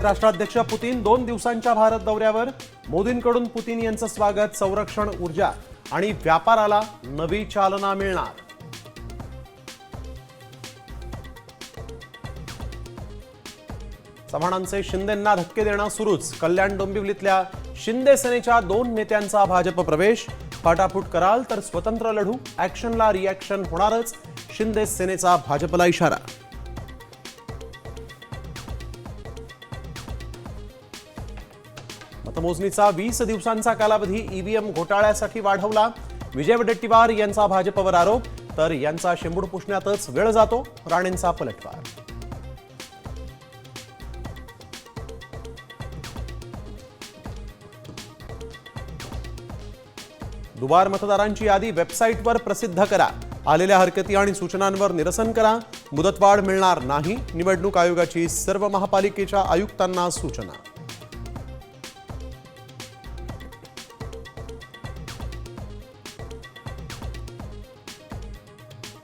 राष्ट्राध्यक्ष पुतीन 2 दिवसांच्या भारत दौऱ्यावर. मोदींकडून पुतीन यांचं स्वागत. संरक्षण, ऊर्जा आणि व्यापाराला नवी चालना मिळणार. चव्हाणांचे शिंदेंना धक्के देणं सुरूच. कल्याण डोंबिवलीतल्या शिंदे सेनेच्या 2 नेत्यांचा भाजप प्रवेश. फाटाफूट कराल तर स्वतंत्र लढू, ऍक्शनला रिॲक्शन होणारच, शिंदे सेनेचा भाजपला इशारा. मतमोजणीचा 20 दिवसांचा कालावधी ईव्हीएम घोटाळ्यासाठी वाढवला. विजय वडेट्टीवार यांचा भाजपवर आरोप, तर यांचा शेंबूड पुसण्यातच वेळ जातो, राणेंचा पलटवार. दुबार मतदारांची यादी वेबसाईटवर प्रसिद्ध करा. आलेल्या हरकती आणि सूचनांवर निरसन करा. मुदतवाढ मिळणार नाही, निवडणूक आयोगाची सर्व महापालिकेच्या आयुक्तांना सूचना.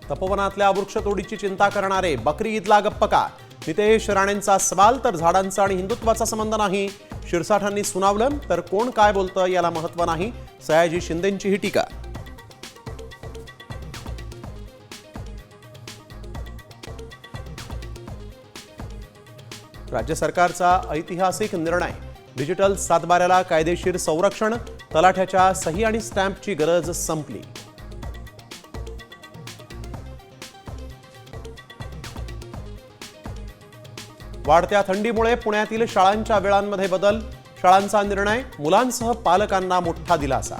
तपोवनातल्या वृक्षतोडीची चिंता करणारे बकरी ईदला गप्प का? नितेश राणेंचा सवाल, तर झाडांचा आणि हिंदुत्वाचा संबंध नाही. शिरसाठांनी सुनावलं, तर कोण काय बोलतं याला महत्व नाही. सयाजी शिंदेंची ही टीका. राज्य सरकारचा ऐतिहासिक निर्णय. डिजिटल सातबाऱ्याला कायदेशीर संरक्षण. तलाठ्याच्या सही आणि स्टॅम्पची गरज संपली. वाढत्या थंडीमुळे पुण्यातील शाळांच्या वेळांमध्ये बदल. शाळांचा निर्णय, मुलांसह पालकांना मोठा दिलासा.